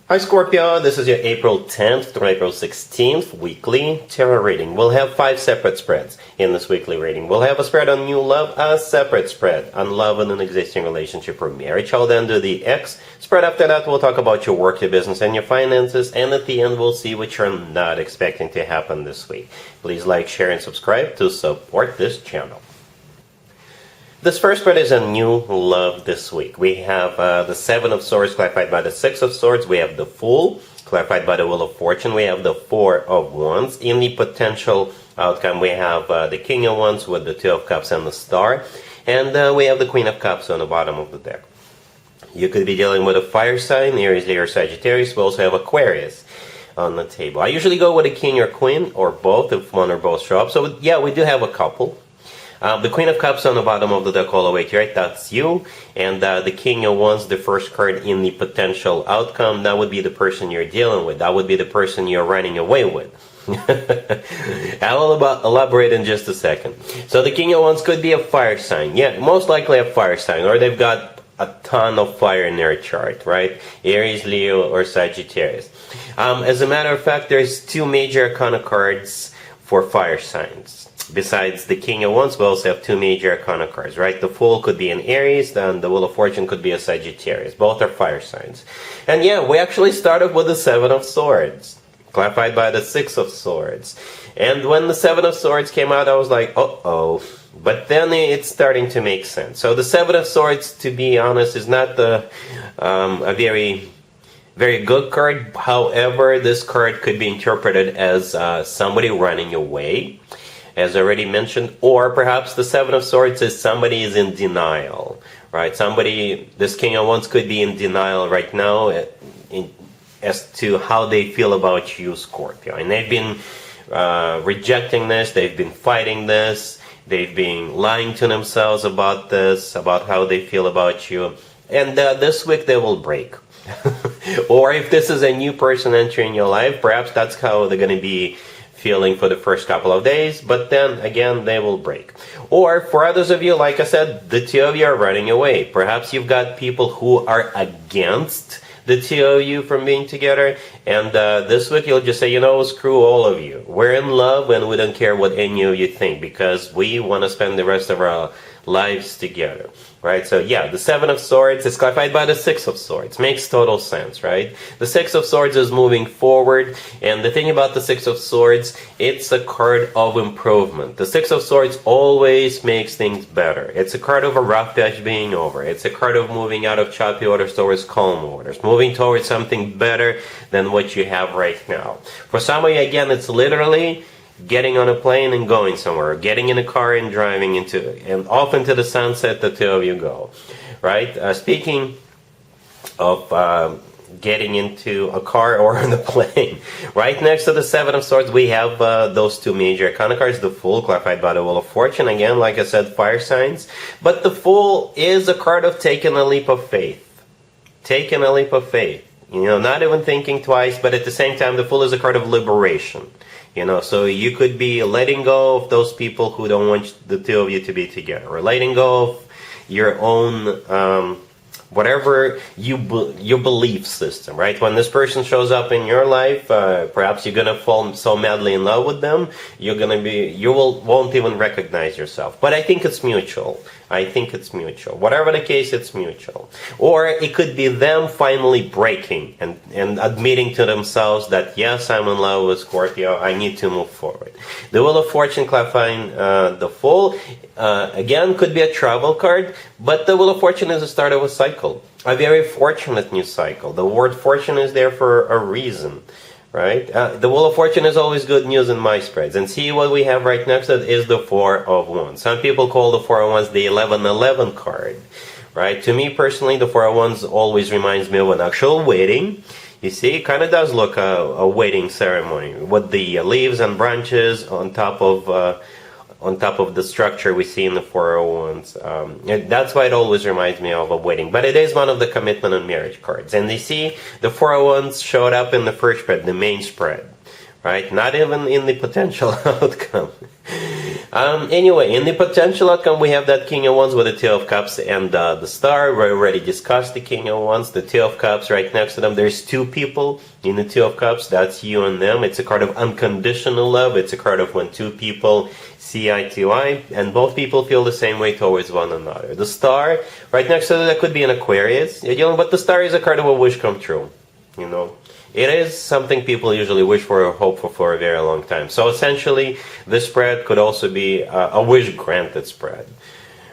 Hi Scorpio, this is your April 10th through April 16th weekly tarot reading. We'll have 5 separate spreads in this weekly reading. We'll have a spread on new love, a separate spread on love in an existing relationship or marriage. I'll then do the X spread. After that, we'll talk about your work, your business, and your finances. And at the end, we'll see what you're not expecting to happen this week. Please like, share, and subscribe to support this channel. This first spread is a new love this week. We have the Seven of Swords clarified by the Six of Swords. We have the Fool clarified by the Wheel of Fortune. We have the Four of Wands. In the potential outcome, we have the King of Wands with the Two of Cups and the Star. And we have the Queen of Cups on the bottom of the deck. You could be dealing with a fire sign, Aries, Leo, or Sagittarius. We also have Aquarius on the table. I usually go with a King or Queen or both if one or both show up. So yeah, we do have a couple. The Queen of Cups on the bottom of the deck all the way to right, that's you. And the King of Wands, the first card in the potential outcome, that would be the person you're dealing with. That would be the person you're running away with. I will elaborate in just a second. So the King of Wands could be a fire sign. Yeah, most likely a fire sign. Or they've got a ton of fire in their chart, right? Aries, Leo, or Sagittarius. As a matter of fact, there's 2 major arcana cards for fire signs. Besides the King of Wands, we also have 2 major arcana cards, right? The Fool could be an Aries, and the Wheel of Fortune could be a Sagittarius. Both are fire signs. And yeah, we actually started with the Seven of Swords, clarified by the Six of Swords. And when the Seven of Swords came out, I was like, uh-oh. But then it's starting to make sense. So the Seven of Swords, to be honest, is not a very good card. However, this card could be interpreted as somebody running away, as already mentioned, or perhaps the Seven of Swords is somebody is in denial, right? This King of Wands could be in denial right now as to how they feel about you, Scorpio. And they've been rejecting this, they've been fighting this, they've been lying to themselves about this, about how they feel about you. And this week they will break. Or if this is a new person entering your life, perhaps that's how they're going to be feeling for the first couple of days, but then again they will break. Or for others of you, like I said, the 2 of you are running away. Perhaps you've got people who are against the 2 of you from being together, and this week you'll just say, you know, screw all of you. We're in love and we don't care what any of you think, because we want to spend the rest of our lives together, right? So yeah, the Seven of Swords is clarified by the Six of Swords. Makes total sense, right? The Six of Swords is moving forward, and the thing about the Six of Swords, it's a card of improvement. The Six of Swords always makes things better. It's a card of a rough patch being over. It's a card of moving out of choppy waters towards calm waters, moving towards something better than what you have right now. For some of you, again, it's literally getting on a plane and going somewhere, getting in a car and driving and off into the sunset, the 2 of you go, right? Speaking of getting into a car or on a plane, right next to the Seven of Swords, we have those 2 major arcana cards, the Fool, clarified by the Wheel of Fortune. Again, like I said, fire signs. But the Fool is a card of taking a leap of faith. Taking a leap of faith. You know, not even thinking twice, but at the same time, the Fool is a card of liberation. You know, so you could be letting go of those people who don't want the 2 of you to be together, or letting go of your own, whatever your belief system, right? When this person shows up in your life, perhaps you're gonna fall so madly in love with them, won't even recognize yourself. But I think it's mutual. I think it's mutual. Whatever the case, it's mutual. Or it could be them finally breaking and admitting to themselves that, yes, I'm in love with Scorpio, I need to move forward. The Wheel of Fortune clarifying the Fool, again, could be a travel card, but the Wheel of Fortune is the start of a cycle. A very fortunate new cycle. The word fortune is there for a reason. Right? The Wheel of Fortune is always good news in my spreads. And see what we have right next to it is the Four of Wands. Some people call the Four of Wands the 1111 card. Right? To me personally, the Four of Wands always reminds me of an actual wedding. You see, it kind of does look a wedding ceremony with the leaves and branches on top of the structure we see in the Four of Wands. That's why it always reminds me of a wedding. But it is one of the commitment and marriage cards. And you see, the Four of Wands showed up in the first spread, the main spread. Right? Not even in the potential outcome. Anyway, in the potential outcome, we have that King of Wands with the Two of Cups and the Star. We already discussed the King of Wands, the Two of Cups right next to them. There's two people in the Two of Cups. That's you and them. It's a card of unconditional love. It's a card of when two people see eye to eye, and both people feel the same way towards one another. The Star right next to that could be an Aquarius. But the Star is a card of a wish come true. You know, it is something people usually wish for or hope for a very long time. So essentially, this spread could also be a wish-granted spread,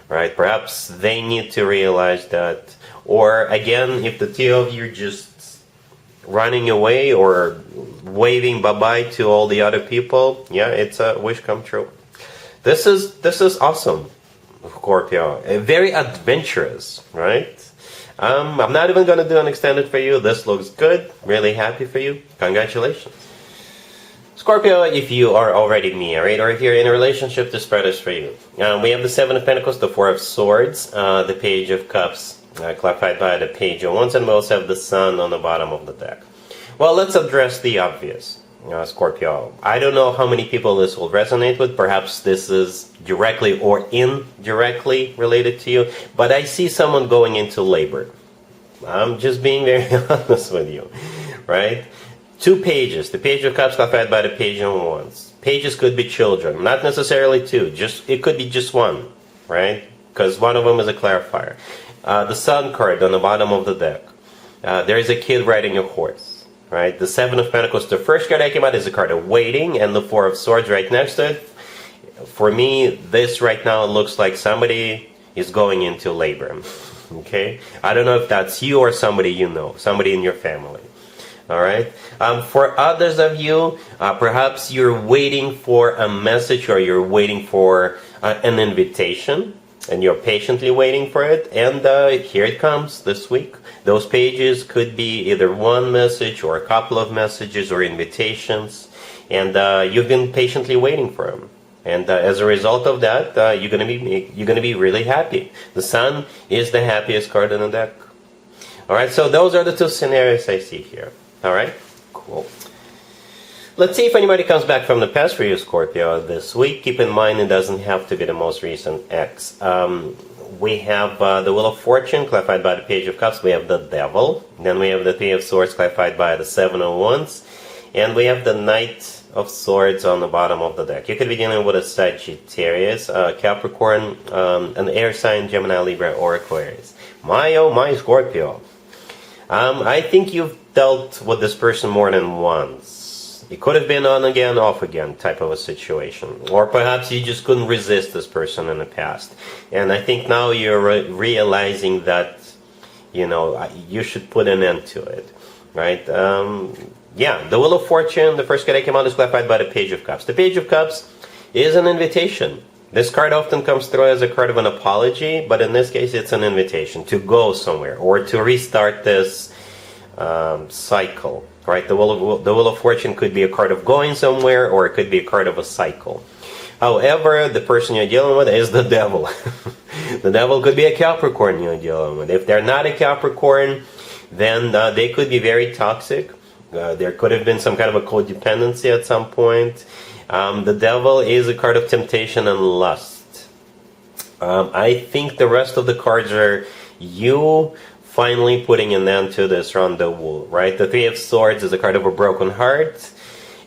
right? Perhaps they need to realize that. Or again, if the two of you are just running away or waving bye-bye to all the other people, yeah, it's a wish come true. This is awesome, Scorpio. Very adventurous, right? I'm not even going to do an extended for you. This looks good. Really happy for you. Congratulations. Scorpio, if you are already married or if you're in a relationship, this spread is for you. We have the Seven of Pentacles, the Four of Swords, the Page of Cups, clarified by the Page of Wands, and we also have the Sun on the bottom of the deck. Well, let's address the obvious, Scorpio. I don't know how many people this will resonate with. Perhaps this is directly or indirectly related to you, but I see someone going into labor. I'm just being very honest with you, right? Two pages, the Page of Cups clarified by the Page of Wands. Pages could be children, not necessarily two, it could be just one, right? Because one of them is a clarifier. The Sun card on the bottom of the deck. There is a kid riding a horse. Right, the Seven of Pentacles, the first card that came out is a card of waiting, and the Four of Swords right next to it. For me, this right now looks like somebody is going into labor. Okay, I don't know if that's you or somebody you know, somebody in your family. All right. For others of you, perhaps you're waiting for a message or you're waiting for an invitation, and you're patiently waiting for it. And here it comes this week. Those pages could be either one message or a couple of messages or invitations, and you've been patiently waiting for them. And as a result of that, you're gonna be really happy. The Sun is the happiest card in the deck. All right, so those are the two scenarios I see here. All right, cool. Let's see if anybody comes back from the past for you, Scorpio, this week. Keep in mind it doesn't have to be the most recent ex. We have the Wheel of Fortune, clarified by the Page of Cups. We have the Devil. Then we have the Three of Swords, clarified by the Seven of Wands. And we have the Knight of Swords on the bottom of the deck. You could be dealing with a Sagittarius, Capricorn, an air sign, Gemini, Libra, or Aquarius. My, oh my, Scorpio. I think you've dealt with this person more than once. It could have been on again, off again type of a situation. Or perhaps you just couldn't resist this person in the past. And I think now you're realizing that, you know, you should put an end to it. Right? Yeah, the Wheel of Fortune, the first card that came out is clarified by the Page of Cups. The Page of Cups is an invitation. This card often comes through as a card of an apology, but in this case it's an invitation to go somewhere or to restart this cycle. Right, the Wheel of Fortune could be a card of going somewhere, or it could be a card of a cycle. However, the person you're dealing with is the Devil. The Devil could be a Capricorn you're dealing with. If they're not a Capricorn, then they could be very toxic. There could have been some kind of a codependency at some point. The Devil is a card of temptation and lust. I think the rest of the cards are you finally putting an end to this rendezvous, right? The Three of Swords is a card of a broken heart,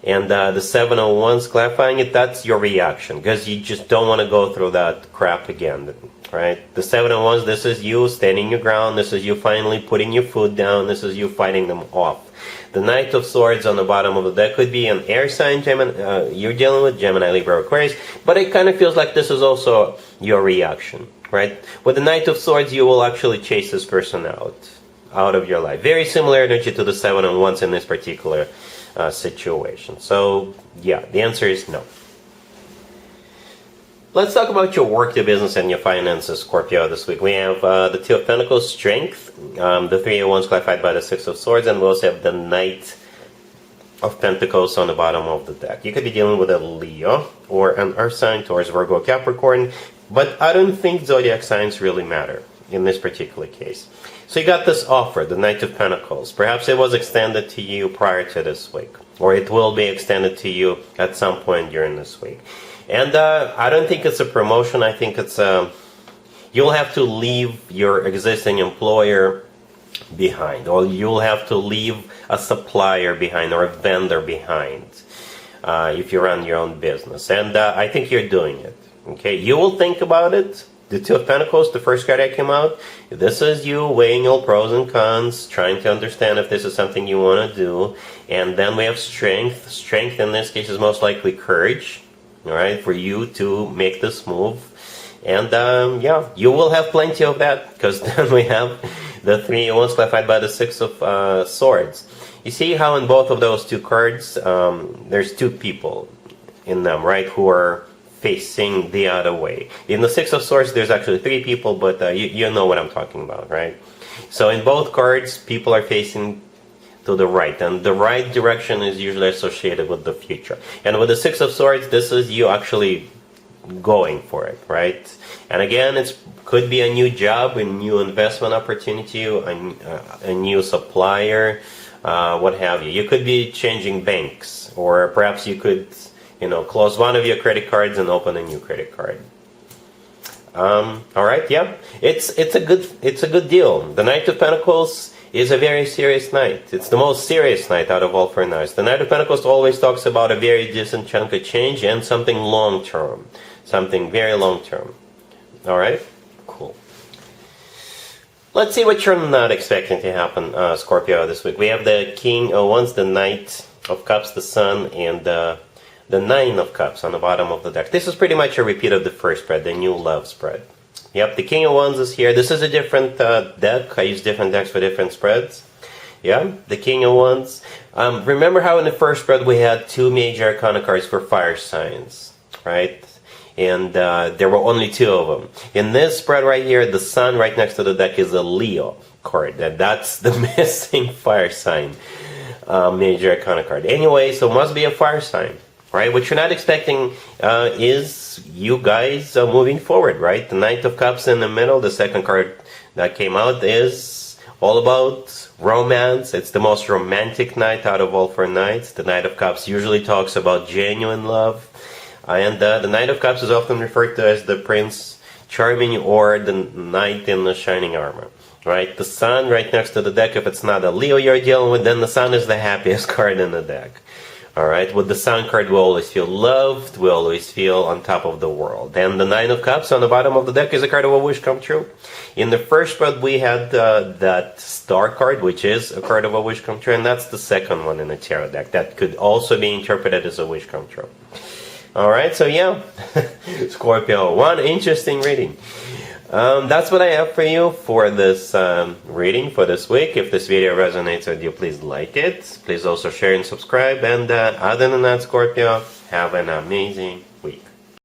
and the Seven of Wands, clarifying it, that's your reaction, because you just don't want to go through that crap again, right? The Seven of Wands, this is you standing your ground, this is you finally putting your foot down, this is you fighting them off. The Knight of Swords on the bottom of the deck could be an air sign, Gemini, you're dealing with Gemini, Libra, Aquarius, but it kind of feels like this is also your reaction. Right? With the Knight of Swords, you will actually chase this person out of your life. Very similar energy to the Seven of Wands in this particular situation. So, yeah, the answer is no. Let's talk about your work, your business, and your finances, Scorpio, this week. We have the Two of Pentacles, Strength, the Three of Wands clarified by the Six of Swords, and we also have the Knight of Pentacles on the bottom of the deck. You could be dealing with a Leo or an Earth sign, Taurus, Virgo, Capricorn, but I don't think zodiac signs really matter in this particular case. So you got this offer, the Knight of Pentacles. Perhaps it was extended to you prior to this week, or it will be extended to you at some point during this week. And I don't think it's a promotion. I think it's you'll have to leave your existing employer behind, or you'll have to leave a supplier behind or a vendor behind if you run your own business. And I think you're doing it. Okay, you will think about it. The Two of Pentacles, the first card that came out, this is you weighing all pros and cons, trying to understand if this is something you want to do. And then we have strength. Strength in this case is most likely courage, all right, for you to make this move. And yeah, you will have plenty of that, because then we have the Three of Wands clarified by the Six of Swords. You see how in both of those two cards, there's two people in them, right, who are facing the other way. In the Six of Swords, there's actually three people, but you know what I'm talking about, right? So in both cards, people are facing to the right, and the right direction is usually associated with the future. And with the Six of Swords, this is you actually going for it, right? And again, it could be a new job, a new investment opportunity, a new supplier, what have you. You could be changing banks, or perhaps you could, close one of your credit cards and open a new credit card. All right, yeah, it's a good deal. The Knight of Pentacles is a very serious knight. It's the most serious knight out of all 4 knights. The Knight of Pentacles always talks about a very decent chunk of change and something long term, something very long term. All right, cool. Let's see what you're not expecting to happen, Scorpio, this week. We have the King of Wands, the Knight of Cups, the Sun, and the Nine of Cups on the bottom of the deck. This is pretty much a repeat of the first spread, the new love spread. Yep, the King of Wands is here. This is a different deck. I use different decks for different spreads. Yeah, the King of Wands. Remember how in the first spread we had 2 major arcana cards for fire signs, right? And there were only 2 of them. In this spread right here, the Sun right next to the deck is a Leo card. And that's the missing fire sign major arcana card. Anyway, so it must be a fire sign. Right, what you're not expecting is you guys moving forward, right? The Knight of Cups in the middle, the second card that came out, is all about romance. It's the most romantic knight out of all 4 knights. The Knight of Cups usually talks about genuine love. And the Knight of Cups is often referred to as the Prince Charming or the Knight in the Shining Armor. Right, the Sun right next to the deck, if it's not a Leo you're dealing with, then the Sun is the happiest card in the deck. Alright, with the Sun card we always feel loved, we always feel on top of the world. And the Nine of Cups on the bottom of the deck is a card of a wish come true. In the first spread we had that Star card, which is a card of a wish come true, and that's the second one in the tarot deck. That could also be interpreted as a wish come true. Alright, so yeah, Scorpio, one interesting reading. That's what I have for you for this reading for this week. If this video resonates with you, please like it. Please also share and subscribe. And other than that, Scorpio, have an amazing week.